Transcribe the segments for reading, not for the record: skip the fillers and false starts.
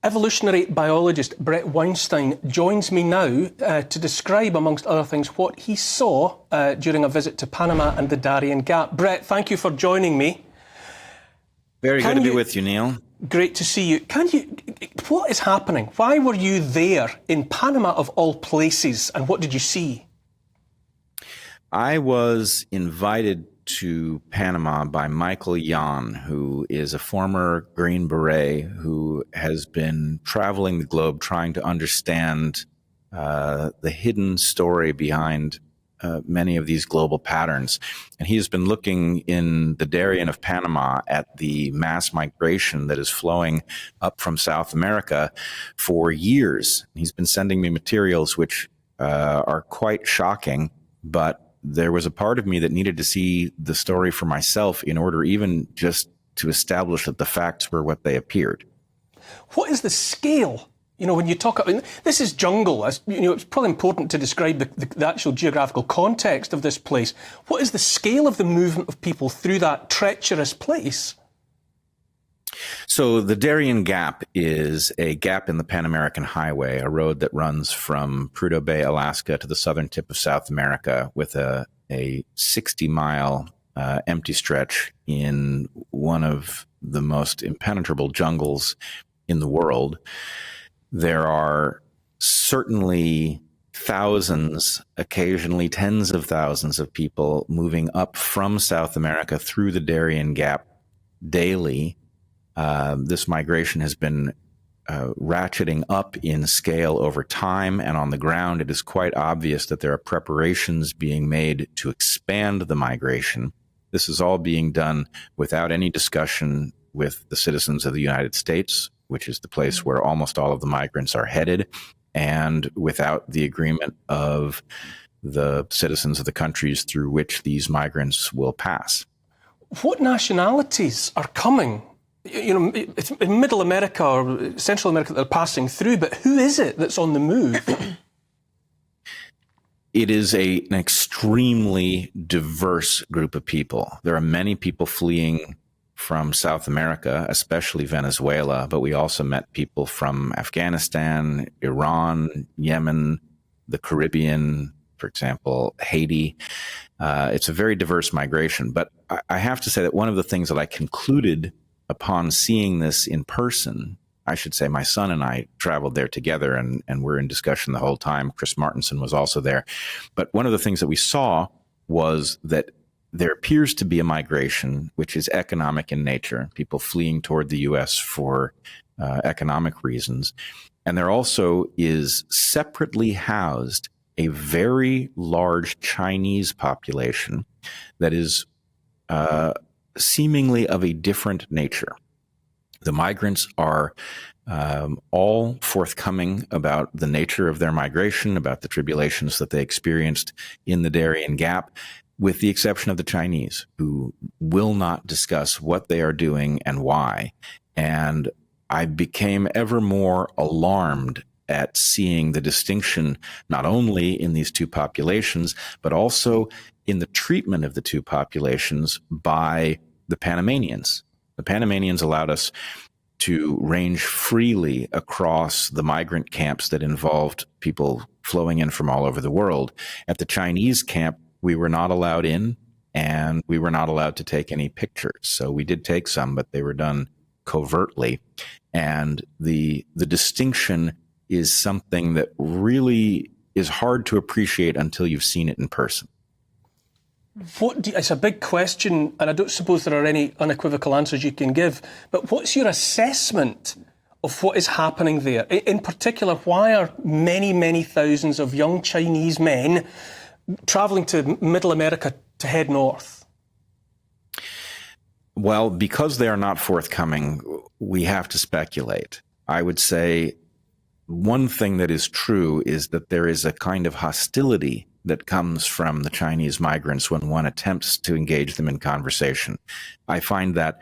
Evolutionary biologist Bret Weinstein joins me now to describe, amongst other things, what he saw during a visit to Panama and the Darién Gap. Bret, thank you for joining me. Very good to be with you, Neil. Great to see you. What is happening? Why were you there in Panama of all places, and what did you see? I was invited to Panama by Michael Yan, who is a former Green Beret who has been traveling the globe trying to understand the hidden story behind many of these global patterns. And he has been looking in the Darién of Panama at the mass migration that is flowing up from South America for years. He's been sending me materials which are quite shocking, but there was a part of me that needed to see the story for myself in order even just to establish that the facts were what they appeared. What is the scale? You know, when you talk about, this is jungle, you know, it's probably important to describe the actual geographical context of this place. What is the scale of the movement of people through that treacherous place? So the Darién Gap is a gap in the Pan American Highway, a road that runs from Prudhoe Bay, Alaska to the southern tip of South America with a 60-mile empty stretch in one of the most impenetrable jungles in the world. There are certainly thousands, occasionally tens of thousands of people moving up from South America through the Darién Gap daily. This migration has been ratcheting up in scale over time, and on the ground it is quite obvious that there are preparations being made to expand the migration. This is all being done without any discussion with the citizens of the United States, which is the place where almost all of the migrants are headed, and without the agreement of the citizens of the countries through which these migrants will pass. What nationalities are coming? You know, it's in Middle America or Central America that they're passing through, but who is it that's on the move? It is an extremely diverse group of people. There are many people fleeing from South America, especially Venezuela, but we also met people from Afghanistan, Iran, Yemen, the Caribbean, for example, Haiti. It's a very diverse migration. But I have to say that one of the things that I concluded upon seeing this in person, I should say my son and I traveled there together and we're in discussion the whole time. Chris Martinson was also there. But one of the things that we saw was that there appears to be a migration which is economic in nature, people fleeing toward the U.S. for economic reasons. And there also is separately housed a very large Chinese population that is seemingly of a different nature. The migrants are all forthcoming about the nature of their migration, about the tribulations that they experienced in the Darién Gap, with the exception of the Chinese, who will not discuss what they are doing and why. And I became ever more alarmed at seeing the distinction not only in these two populations, but also in the treatment of the two populations by the Panamanians. The Panamanians allowed us to range freely across the migrant camps that involved people flowing in from all over the world. At the Chinese camp, we were not allowed in, and we were not allowed to take any pictures. So we did take some, but they were done covertly. And the distinction is something that really is hard to appreciate until you've seen it in person. It's a big question, and I don't suppose there are any unequivocal answers you can give, but what's your assessment of what is happening there? In particular, why are many, many thousands of young Chinese men travelling to Middle America to head north? Well, because they are not forthcoming, we have to speculate. I would say one thing that is true is that there is a kind of hostility that comes from the Chinese migrants when one attempts to engage them in conversation. I find that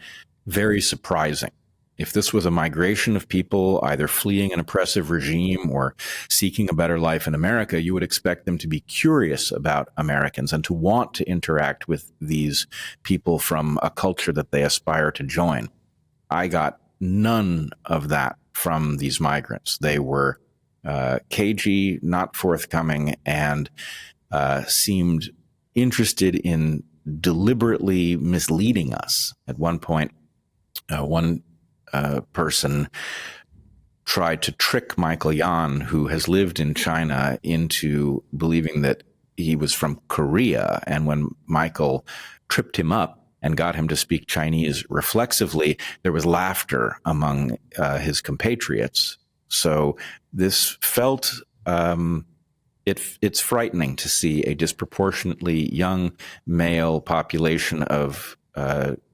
very surprising. If this was a migration of people either fleeing an oppressive regime or seeking a better life in America, you would expect them to be curious about Americans and to want to interact with these people from a culture that they aspire to join. I got none of that from these migrants. They were cagey, not forthcoming, and seemed interested in deliberately misleading us. At one point, one person tried to trick Michael Yan, who has lived in China, into believing that he was from Korea. And when Michael tripped him up and got him to speak Chinese reflexively, there was laughter among his compatriots. So this felt, it's frightening to see a disproportionately young male population of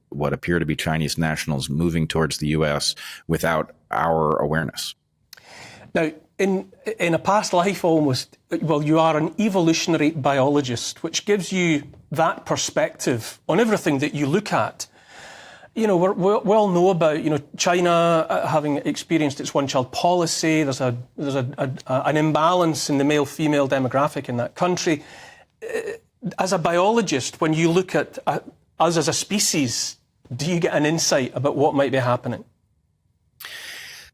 what appear to be Chinese nationals moving towards the U.S. without our awareness. Now, in a past life almost, well, you are an evolutionary biologist, which gives you that perspective on everything that you look at. You know, we all know about, you know, China having experienced its one-child policy. There's an imbalance in the male-female demographic in that country. As a biologist, when you look at us as a species, do you get an insight about what might be happening?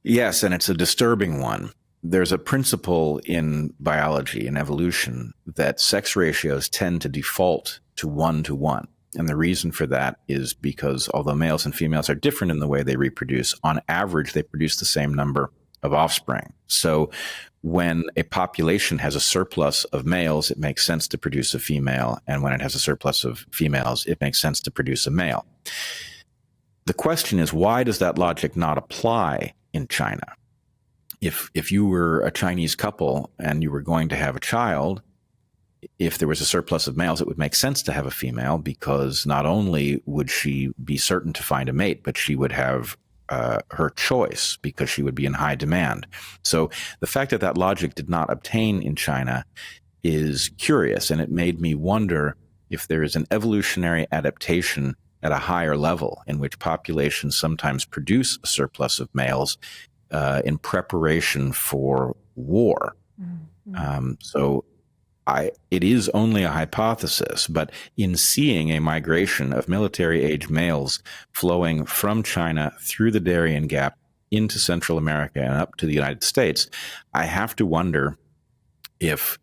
Yes, and it's a disturbing one. There's a principle in biology and evolution that sex ratios tend to default to 1-to-1. And the reason for that is because although males and females are different in the way they reproduce, on average, they produce the same number of offspring. So when a population has a surplus of males, it makes sense to produce a female. And when it has a surplus of females, it makes sense to produce a male. The question is, why does that logic not apply in China? If you were a Chinese couple and you were going to have a child, if there was a surplus of males, it would make sense to have a female, because not only would she be certain to find a mate, but she would have her choice because she would be in high demand. So the fact that that logic did not obtain in China is curious, and it made me wonder if there is an evolutionary adaptation at a higher level in which populations sometimes produce a surplus of males in preparation for war. So it is only a hypothesis, but in seeing a migration of military-age males flowing from China through the Darién Gap into Central America and up to the United States, I have to wonder if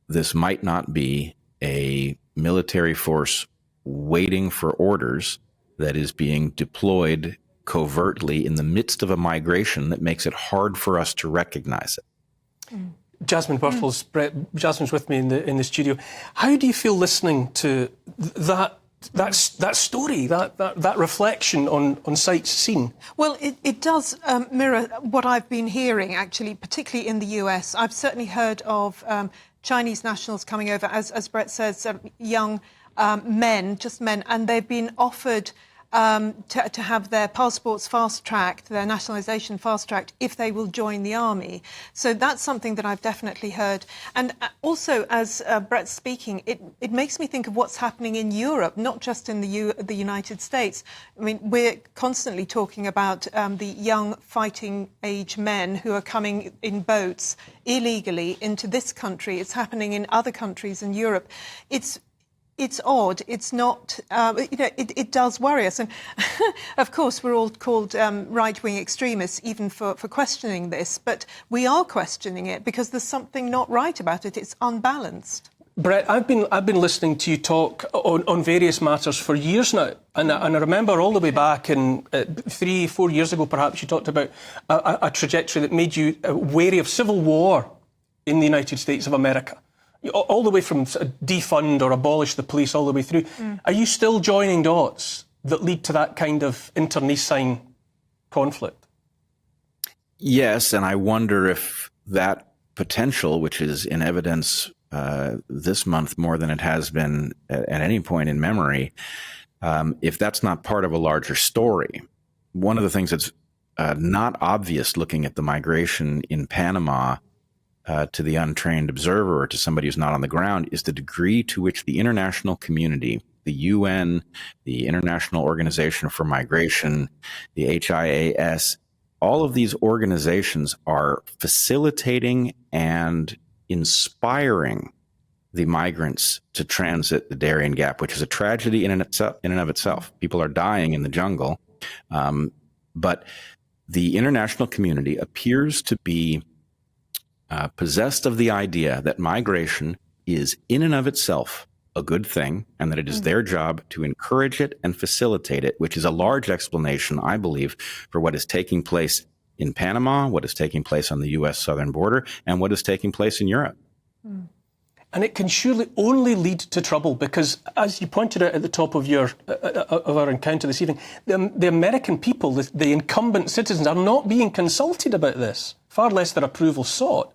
this might not be a military force waiting for orders that is being deployed covertly in the midst of a migration that makes it hard for us to recognize it. Jasmine Birtles, Bret, Jasmine's with me in the studio. How do you feel listening to that story, that reflection on sights seen? Well, it does mirror what I've been hearing, actually, particularly in the US. I've certainly heard of Chinese nationals coming over, as Bret says, young men, just men, and they've been offered to have their passports fast-tracked, their nationalisation fast-tracked, if they will join the army. So that's something that I've definitely heard. And also, as Bret's speaking, it makes me think of what's happening in Europe, not just in the United States. I mean, we're constantly talking about the young fighting-age men who are coming in boats illegally into this country. It's happening in other countries in Europe. It's odd. It's not, it does worry us. And of course, we're all called right-wing extremists, even for questioning this. But we are questioning it because there's something not right about it. It's unbalanced. Bret, I've been listening to you talk on various matters for years now. And I remember all the way back in 3-4 years ago, perhaps, you talked about a trajectory that made you wary of civil war in the United States of America. All the way from defund or abolish the police all the way through. Are you still joining dots that lead to that kind of internecine conflict? Yes, and I wonder if that potential, which is in evidence this month more than it has been at any point in memory, if that's not part of a larger story. One of the things that's not obvious looking at the migration in Panama to the untrained observer or to somebody who's not on the ground is the degree to which the international community, the UN, the International Organization for Migration, the HIAS, all of these organizations are facilitating and inspiring the migrants to transit the Darién Gap, which is a tragedy in and of itself. People are dying in the jungle, but the international community appears to be possessed of the idea that migration is in and of itself a good thing, and that it is their job to encourage it and facilitate it, which is a large explanation, I believe, for what is taking place in Panama, what is taking place on the U.S. southern border, and what is taking place in Europe. And it can surely only lead to trouble because, as you pointed out at the top of our encounter this evening, the American people, the incumbent citizens, are not being consulted about this, far less their approval sought.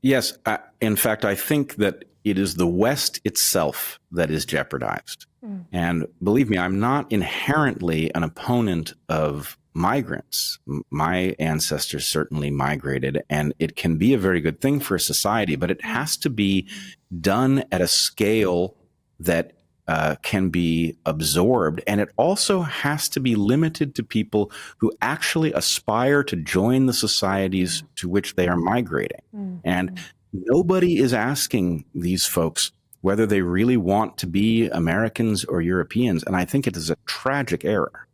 Yes. In fact, I think that it is the West itself that is jeopardized. And believe me, I'm not inherently an opponent of migrants. My ancestors certainly migrated, and it can be a very good thing for a society, but it has to be done at a scale that can be absorbed. And it also has to be limited to people who actually aspire to join the societies to which they are migrating. And nobody is asking these folks whether they really want to be Americans or Europeans. And I think it is a tragic error.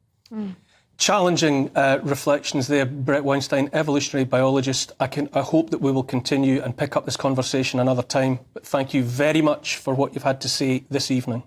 Challenging reflections there, Bret Weinstein, evolutionary biologist. I hope that we will continue and pick up this conversation another time. But thank you very much for what you've had to say this evening.